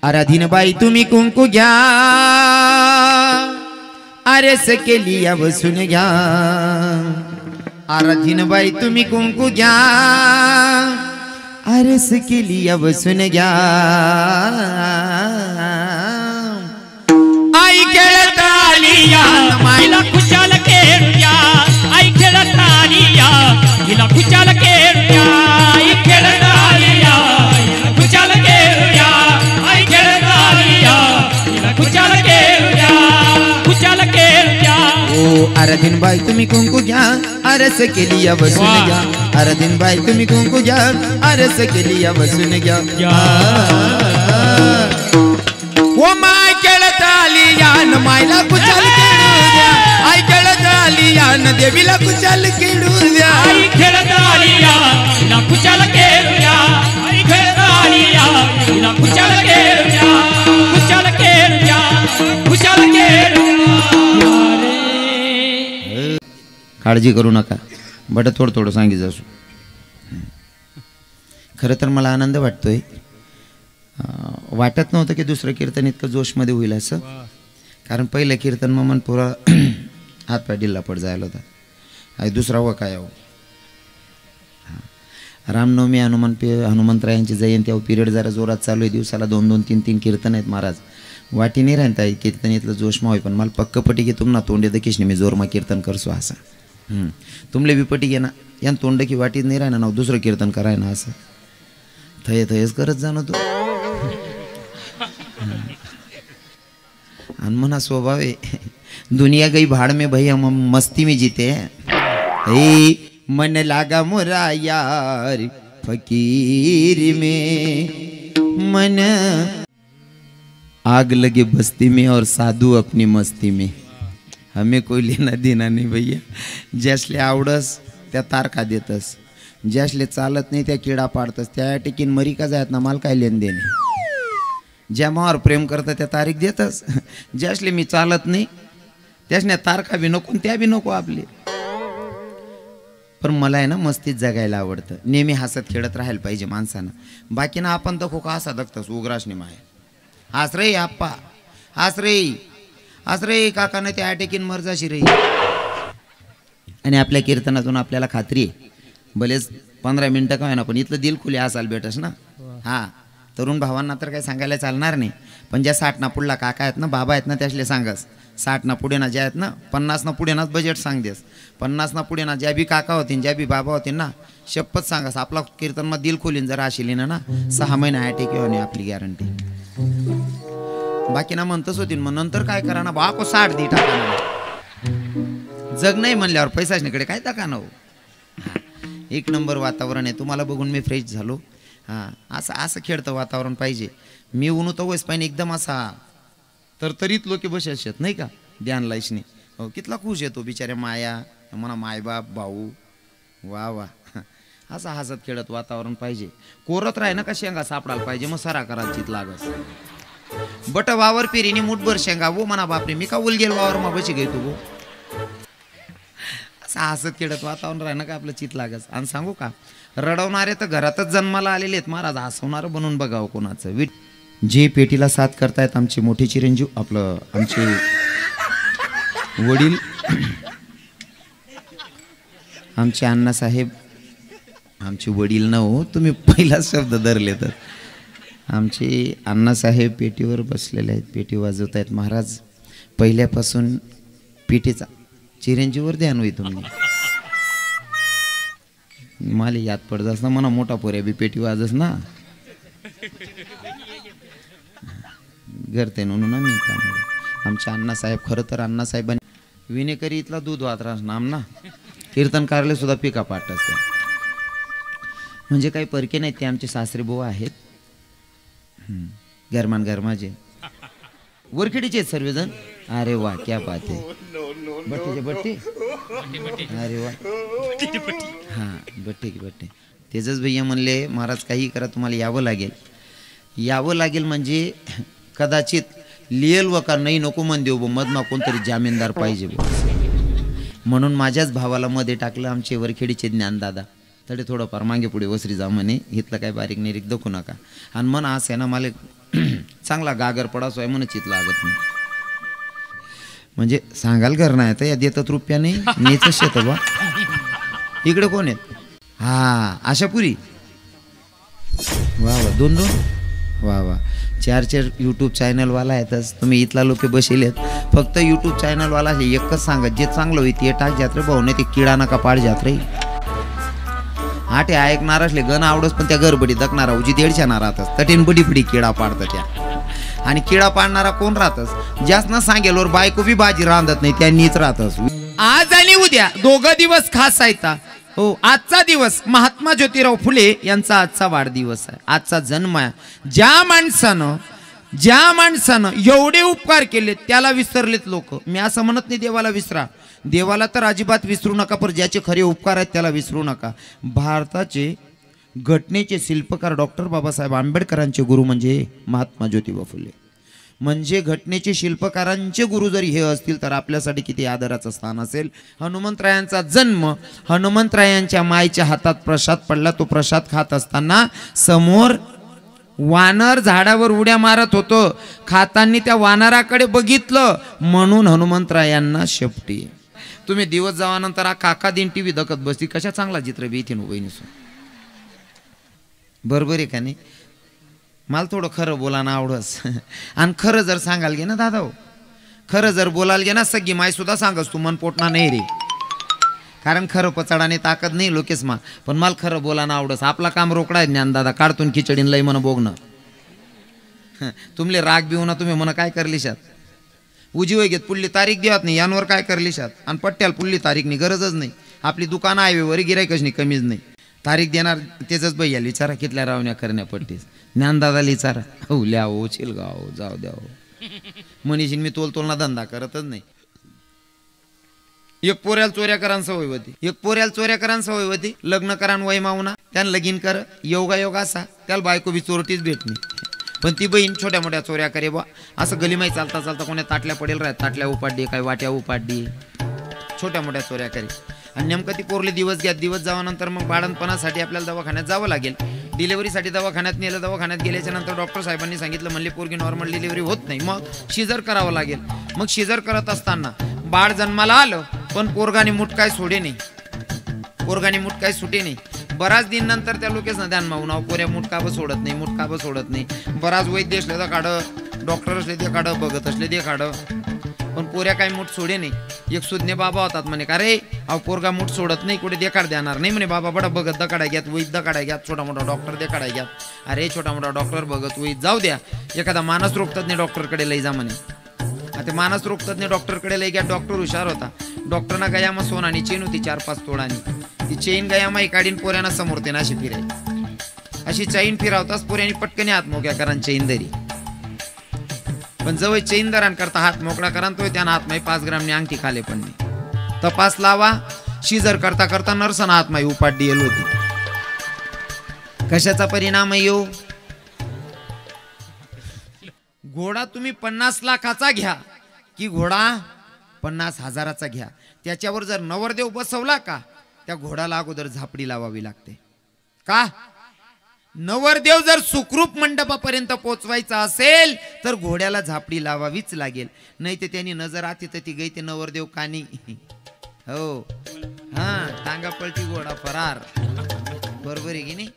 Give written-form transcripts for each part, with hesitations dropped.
आराधीनबाई तुम्ही कुंकू घ्या, आरस केली या बसून घ्या। आराधीनबाई तुम्ही कुंकू घ्या, आरस केली या बसून घ्या। आई खेळत आली या हिला खुशाल खेळूया, आई खेळत आली या हिला खुशाल खेळूया। आई खेळत आली या हिला खुशाल खेळूया, आई खेळत आली या हिला खुशाल खेळूया, खुशाल खेळूया। ओ आराधीनबाई तुम्ही कुंकू घ्या, आरस केली या बसून घ्या। आराधीनबाई तुम्ही कुंकू घ्या, आरस केली या बसून घ्या। ओ माय खेळत आली या न मायला कुशाल खेळू द्या। आई खेळत आली या न देवीला कुशाल खेळू द्या। आई खेळत आली या हिला खुशाल खेळूया, आई खेळत आली या हिला खुशाल खेळूया, खुशाल खेळूया, खुशाल खेळूया। काळजी करू नका, बट थोडं थोडं सांगितलं असू। खरं तर मला आनंद वाटतोय, वाटत नव्हतं की दुसरं कीर्तन इतकं जोशमध्ये होईल असं। कारण पहिलं कीर्तन मग मन पुरा हातपाय ढिल्ला पड जायला होता, आणि दुसरा व काय रामनवमी हनुमंतरायांची जयंती पिरियड जरा जोरात चालू आहे। दिवसाला 2-2, 3-3 कीर्तन आहेत महाराज। वाटी नाही राहता कीर्तन इथलं जोशमा होय, पण मला पक्क पटी की तुम ना तोंडे द किशने मी जोरमा कीर्तन करसो असा। तुमले बी पटी घे ना, यान तोंड की वाटीत नाही राहणार ना दुसरं कीर्तन कराय ना असं थय थयच करत जाणं तू। आणि मना स्वभाव है दुनिया गई भाड़ में भैया मस्ती में जीते हैं। मन लागा मोरा यार फकीर में, मन आग लगे बस्ती में और साधु अपनी मस्ती में। हमें कोई लेना देना नहीं भैया। ज्यासले आवडस त्या तारखा देतस, ज्यासले चालत नाही त्या किडा पाडतस, त्या टिकीन मरी का जायत ना मला काय लेन देणे। ज्या मावर प्रेम करता त्या तारीख देतस, ज्यासले मी चालत नाही त्यासने तारखा बी नको त्या बी नको आपले। पण मला आहे ना मस्तीत जगायला आवडतं, नेहमी हसत खेळत राहायला पाहिजे माणसानं। बाकी ना आपण तर खूप हसा दगतस उग्रासने माय हास रे आप्पा, हास रे काका नाही ते अटॅकिन मर्जाशी रे। आणि आपल्या कीर्तनातून आपल्याला खात्री आहे, भलेच 15 मिनिटं काय ना पण इथलं दिल खुले हसायला भेटस ना। हां तरुण भावांना तर काही सांगायला चालणार नाही, पण ज्या 60 ना पुढला काका आहेत ना बाबा आहेत ना त्यासले सांगस। 60 ना पुढे ना ज्या आहेत ना 50 ना पुढे नाच बजेट सांग देस। 50 ना पुढे ना ज्या बी काका होतीन ज्या बी बाबा होतीन ना शपथ सांगस आपला कीर्तन मग दिल खोलीन जर आशिली ना 6 महिने अटॅक येऊ नये आपली गॅरंटी। बाकी ना म्हणतच होतीन मग नंतर काय करा ना बाको 60 दी टाका, जग नाही म्हणल्यावर पैसाचकडे काय टाका ना। एक नंबर वातावरण आहे, तुम्हाला बघून मी फ्रेश झालो। हां असं असं खेळतं वातावरण पाहिजे। मी ऊन तर वयस पाहिजे एकदम असा तर तरीत लोक बसत नाही का ध्यान लाईशने। हो कितला खुश येतो बिचाऱ्या माया म्हणा मायबाप भाऊ वा वा। असं हसत खेळत वातावरण पाहिजे, कोरत राही ना का शेंगा सापडायला पाहिजे मग सरा करायला चित लागस। बट वावर पेरीने मुठभर शेंगा वो म्हणा बापरे मी का उलगेल वावर मग बशी घेतो गो। असं हसत खेळत वातावरण राही ना का आपलं चित लागस। आणि सांगू का रडवणारे तर घरातच जन्माला आलेले आहेत महाराज, हसवणारं बनून बघावं कोणाचं। जे पेटीला साथ करतायत आमचे मोठे चिरंजीव आपलं आमचे वडील आमचे अण्णासाहेब, आमचे वडील न हो तुम्ही पहिला शब्द धरले तर आमचे अण्णासाहेब पेटीवर बसलेले आहेत, पेटी वाजवत आहेत महाराज। पहिल्यापासून पेटीचा चिरंजीवर ध्यान होई तुम्ही मला याद पडत ना म्हणा मोठा पोऱ्या बी पेटी वाजस ना घरते म्हणून ना मी त्यामुळे आमचे अण्णासाहेब खरं तर अण्णासाहेबांनी विनेकरी इथला दूध वात्रास नाम ना कीर्तनकारले सुद्धा पिका पाठ असते म्हणजे काही परके नाहीत ते आमचे सासरे बुवा आहेत। गरमान गरमाचे वरखेडीचे आहेत सर्वजण। अरे वा क्या बात आहे, बट्टीचे बट्टी अरे वा हां बट्टे की बट्टे। तेजस भैया म्हणले महाराज काही करा तुम्हाला यावं लागेल म्हणजे कदाचित लियल व का नाही नको मन देऊ मधमा कोणतरी जामीनदार पाहिजे म्हणून माझ्याच भावाला मध्ये टाकलं आमचे वरखेडीचे ज्ञानदादा। तडे थोडंफार मागे पुढे वसरी जा म्हणे, इथलं काय बारीक निरीक दखू नका। आणि मन असं आहे ना मला चांगला गागर पडासोय म्हणून चित लागत नाही. म्हणजे सांगाल घर नाही तर या देतात रुपया नाही मीच शेत बा. इकडे कोण आहेत? हा आशा पुरी. वा वा 2-2. वा वा 4-4 यूट्यूब चॅनलवाला आहेतच. तुम्ही इथला लोक बसेलेत. फक्त यूट्यूब चॅनलवाला एकच सांगत जे चांगलं होईल ते टाक जात्रे भाऊ नाही ते किडा नका पाड जात्रे. हा ते ऐकणार असले गण आवडस पण त्या गरबडी दकणारा उजी देडशाना राहतच तटेन बडी बडी किडा पाडतात त्या. आणि किडा पाडणारा कोण राहतच जास्त न सांगेलवर बायको बी भाजी रांधत नाही त्यांनीच राहतच. आज आणि उद्या 2 दिवस खास आहेत. हो आजचा दिवस महात्मा ज्योतिराव फुले यांचा आजचा वाढदिवस आहे. आजचा जन्म आहे. ज्या माणसानं एवढे उपकार केले त्याला विसरलेत लोक. मी असं म्हणत नाही देवाला विसरा. देवाला तर अजिबात विसरू नका पण ज्याचे खरे उपकार आहेत त्याला विसरू नका. भारताचे घटनेचे शिल्पकार डॉक्टर बाबासाहेब आंबेडकरांचे गुरु म्हणजे महात्मा ज्योतिबा फुले. म्हणजे घटनेचे शिल्पकारांचे गुरु जरी हे असतील तर आपल्यासाठी किती आदराचं स्थान असेल. हनुमंतरायांचा जन्म हनुमंतरायांच्या मायच्या हातात प्रसाद पडला. तो प्रसाद खात असताना समोर वानर झाडावर उड्या मारत होतं. खाताना त्या वानराकडे बघितलं म्हणून हनुमंतरायांना शेपटी. तुम्ही दिवस जावानंतर काका दिन टीव्ही दखत बसती कशा चांगला चित्र बी इथे बहिणीसो. बरोबर आहे का नाही? मला थोडं खरं बोलायला आवडस. आणि खरं जर सांगाल गे ना दादा हो खरं जर बोलाल गे ना सगळी माय सुद्धा सांगस तू मन पोटना नाही रे. कारण खरं पचाडाने ताकद नाही लोकेस मा. पण मला खरं बोलायला आवडस. आपला काम रोकडा आहे ज्ञान दादा काढतून खिचडीन लई म्हणा बोगणं. तुमले राग बिवना तुम्ही म्हणा काय करलिशात उजी वय घेत पुढली तारीख देवात नाही यांवर काय करलिशात. आणि पट्ट्याला पुढली तारीख नाही गरजच नाही. आपली दुकान आहे वर गिरायकच नाही कमीच नाही. तारीख देणार तेच भैयाला विचारा कितल्या रावण्या करण्या पडतेस. ज्ञानदादाला विचारा हो ल्याहो चिलगाव जाऊ द्याव मनीषीन मी तोलना धंदा करतच नाही. एक पोऱ्याला चोऱ्या करान सवय होती. लग्न करान वय मावना त्यानं लगीन कर योगा असा त्याला बायको बी चोरटीच भेटणी. पण ती बहीण छोट्या मोठ्या चोऱ्या करे बा. असं गलीमाई चालता कोण्या ताटल्या पडेल राहत ताटल्या उपाडली काय वाट्या उपाडली छोट्या मोठ्या चोऱ्या करे. आणि नेमकं ती पोरले दिवस जावानंतर मग बाळणपणासाठी आपल्याला दवाखान्यात जावं लागेल. डिलिव्हरीसाठी दवाखान्यात नेलं. दवाखान्यात गेल्याच्या नंतर डॉक्टर साहेबांनी सांगितलं म्हणले पोरगी नॉर्मल डिलिव्हरी होत नाही मग शिजर करावं लागेल. मग शिजर करत असताना बाळ जन्माला आलं पण पोरगाने मूठ काय सुटे नाही. बराच दिन नंतर त्या लोकेच ना ध्यान मावून पोऱ्या मुटकाबं सोडत नाही. बराच वैद्य असले तर काढ डॉक्टर असले ते काढ बघत असले ते काढ पण पोऱ्या काही मूठ सोडे नाही. एक सुज्ञ बाबा होतात म्हणे का रे अहो पोरगा मूठ सोडत नाही कुठे देखाड देणार नाही म्हणे. बाबा बडा बघत दकाडा घ्यात वैद्य दकाडा घ्यात छोटा मोठा डॉक्टर देखाडा घ्यात. अरे छोटा मोठा डॉक्टर बघत वैद्य जाऊ द्या एखादा मानस रोगतज्ञ डॉक्टरकडे लई जा म्हणे. आता मानस रोगतज्ञ डॉक्टरकडे लई घ्या. डॉक्टर हुशार होता. डॉक्टरना गयामा सोनानी चेन होती 4-5 तोडानी. ती चेन गयामा काढीन पोऱ्यांना समोर ते ना अशी फिरायची. अशी चैन फिरावताच पोऱ्यानी पटकन हात मोकळ्या करान चैन दरी. पण जवळ चैन दरान करता हात मोकळा करान तो त्यानं हातमाई 5 ग्रामनी अंगठी खाले पण तपास लावा. शिजर करता नर्सन हातमाई उपाडी येल होती. कशाचा परिणाम येऊ? घोडा तुम्ही 50 लाखाचा घ्या की घोडा 50,000चा घ्या. त्याच्यावर जर नवरदेव बसवला का त्या घोडाला अगोदर झापडी लावावी लागते. का? नवरदेव जर सुखरूप मंडपापर्यंत पोचवायचा असेल तर घोड्याला झापडी लावावीच लागेल. नाही तर त्यांनी नजर आती तर ती गई ते नवरदेव कानी. हो हा टांगा पलटी घोडा फरार. बरोबर आहे की नाही?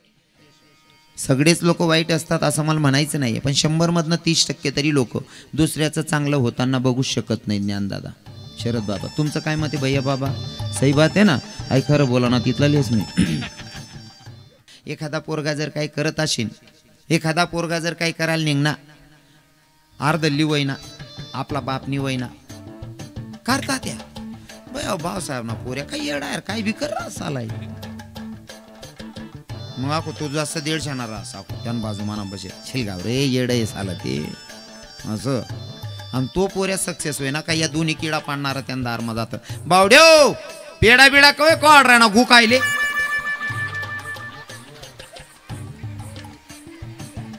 सगळेच लोक वाईट असतात असं मला म्हणायचं नाही. पण 100 मधनं 30% तरी लोक दुसऱ्याचं चांगलं होताना बघू शकत नाही. ज्ञानदादा शरद बाबा तुमचं काय मत आहे? भैया बाबा सही बात आहे ना. आई खरं बोला ना तिथला लिहिस मी. एखादा पोरगा जर काही करत असेल एखादा पोरगा जर काही करायला निघना अर्धल्ली वयना आपला बाप नि वयना करता त्या बया भाऊसाहेब ना पोऱ्या काही येडा यार काही बी कर असालाय. मग आखो तो जास्त 150 ना रास आखो त्यान बाजू माना बसे शिलगाव रे येड आहे साला ते असं. आणि तो पोऱ्या सक्सेस होय ना काही या दोन्ही किडा पाडणारा त्यान दारमा जात. बावड्यो पेडा बिडा कवे कॉड राहणार घू खायले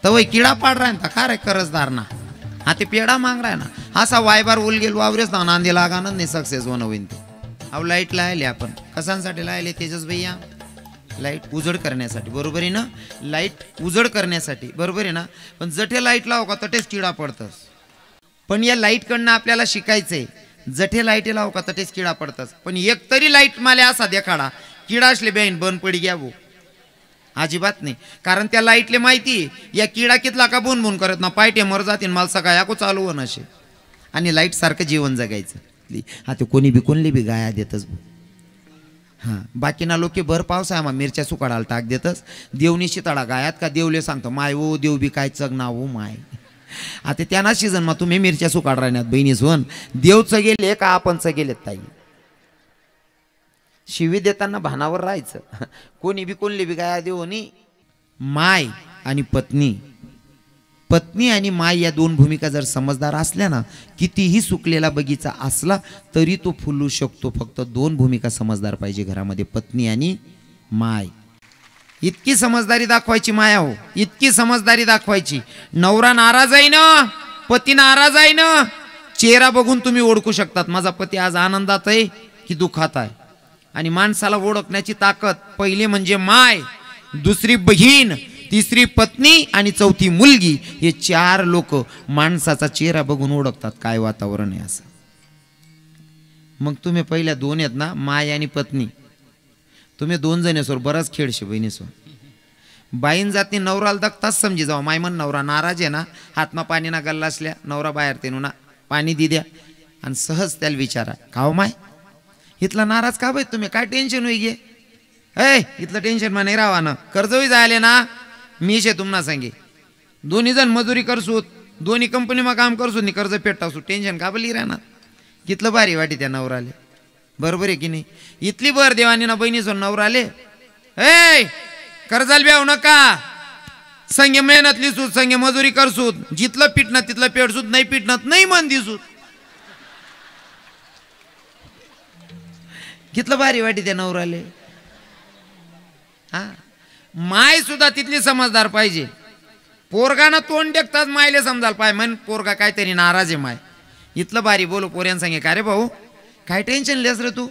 तवय किडा पाड राहता का रे करजदार ना. हा ते पेडा मांग राय ना असा वायबार उल गेल वावरेच ना नांदी लागानच नाही सक्सेस होणं होईन ते. अहो लाईट लायले आपण कशांसाठी लायले तेजस भैया? लाईट उजड करण्यासाठी, बरोबर आहे ना? लाईट उजड करण्यासाठी, बरोबर आहे ना? पण जठे लाईट लाव का तटेच किडा पडतस. पण या लाईटकडनं आपल्याला शिकायचंय, जठे लाईटी लाव का तटेच किडा पडतस. पण एक तरी लाईट मला असा देखाडा किडा असले बहीण बंद पडी घ्या भो, अजिबात नाही. कारण त्या लाईटले माहिती या किडा कितला का बोन बोन करत ना पायटे मर जातील मला सकाळ याको चालू होणं असे. आणि लाईट सारखं जीवन जगायचं. आता कोणी बी कोणली बी गाया देतच. हां, बाकीना लोक भर पावसाळ्या मिरच्या सुकाडायला टाक देतच. देवनी शिताडा गायात का देवले सांगतो माय ओ देव बी काय चग ना ओ माय. आता त्यांना सीझन मग तुम्ही मिरच्या सुकाड राहण्यात बहिणी सोन देव चगेले का आपण चगेलेत ताई. शिवी देताना भानावर राहायचं. कोणी बी कोणली बी गाया देवनी. माय आणि पत्नी, पत्नी आणि माय या दोन भूमिका जर समजदार असल्या ना, कितीही सुकलेला बगीचा असला तरी तो फुलू शकतो. फक्त दोन भूमिका समजदार पाहिजे घरामध्ये, पत्नी आणि माय. इतकी समजदारी दाखवायची माया हो, इतकी समजदारी दाखवायची. नवरा नाराज आहे ना, पती नाराज आहे ना, चेहरा बघून तुम्ही ओळखू शकतात माझा पती आज आनंदात आहे की दुःखात आहे. आणि माणसाला ओळखण्याची ताकद पहिली म्हणजे माय, दुसरी बहीण, तिसरी पत्नी आणि चौथी मुलगी. हे चार लोक माणसाचा चेहरा बघून ओळखतात काय वातावरण आहे असं. मग तुम्ही पहिल्या दोन आहेत ना, माय आणि पत्नी, तुम्ही दोन जणेसोर बराच खेळशे बहिणीसोर. बाईन जाती नवराला दखताच समजी जावा. माय म्हण नवरा नाराज आहे ना, हातमा पाणी ना गल्ला असल्या नवरा बाहेर ते ना पाणी दि द्या. आणि सहज त्याला विचारा खाओ माय इथला नाराज का बाई तुम्ही, काय टेन्शन होई गे. इथलं टेन्शन मा नाही राहा ना, कर्ज होई जायले ना, मी शे तुम्हाला सांगे. दोन्ही जण मजुरी करसूत, दोन्ही कंपनीमा काम करसूत नि कर्ज फेटासू, टेन्शन का बली राहणार. कितलं भारी वाटी त्या नवराले, बरोबर आहे की नाही. इथली बर देवानी ना बहिणी सोन नवराले कर्जाला ब्याव नका, संगे मेहनतली सूत, संगे मजुरी करसूत, जिथलं पिटणं तिथलं पेटसूत, नाही पिटणत नाही मन दिसूत. कितलं भारी वाटी त्या नवराले. हा, माय सुद्धा तिथली समजदार पाहिजे. पोरगाना तोंड देखताच मायले समजाल पाय म्हण पोरगा काहीतरी नाराज आहे माय. इथलं भारी बोलो पोऱ्यान सांगे का रे भाऊ काय टेन्शन लेस रे तू,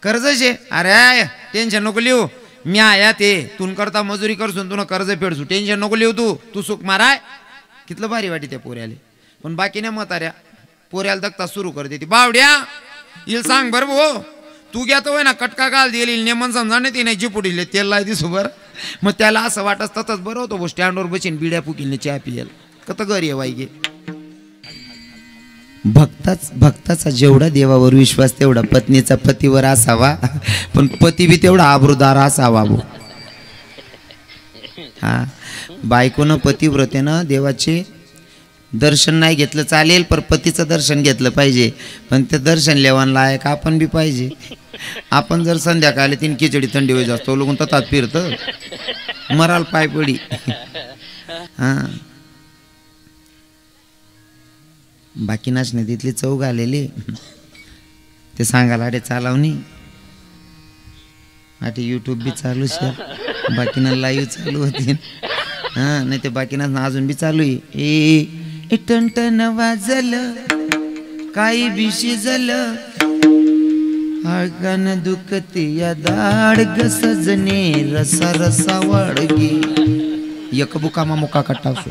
कर्जचे अरे टेन्शन नको लिहू, मी आया ते तून करता मजुरी करसून तुला कर्ज फेडसू, टेन्शन नको लिहू तू सुख माराय. कितलं भारी वाटी त्या पोऱ्याले. पण बाकी नाही म्हाताऱ्या पोऱ्याला दखता सुरू करते ती बावड्या येईल सांग बरं भाऊ तू घ्या तो ना कटका घाल देईल नेमन समजा नाही ती नाही जिपुडीले तेल लाय दिसू बरं. मग त्याला असं वाटत ततच बरं होतं स्टँडवर बसीन बिड्या फुकील चहा पियल कत घर ये वाई गे. भक्ताचा जेवढा देवावर विश्वास तेवढा पत्नीचा पतीवर असावा, पण पती बी तेवढा आबरूदार असावा. हा, बायकोनं पतिव्रतेनं देवाचे दर्शन नाही घेतलं चालेल, पण पतीचं दर्शन घेतलं पाहिजे. पण ते दर्शन लेवान लायक आपण बी पाहिजे. आपण जर संध्याकाळी तीन खिचडी थंडी होई जातो लोक ततात फिरतं मराल पाय पडी. हा, बाकी नाचणे तिथली चौग आलेली ते सांगायला अरे चालवणी आटे यूट्यूब बी चालू शे, बाकीना लाईव्ह चालू होती. हा, नाही ते बाकीना अजून बी चालू आहे. टन वाजलं काही बी शिजलं हळकान दुखते या दाड ग सजने रसा रसा वाडगी एक बुकामा मुका कट्टावसो.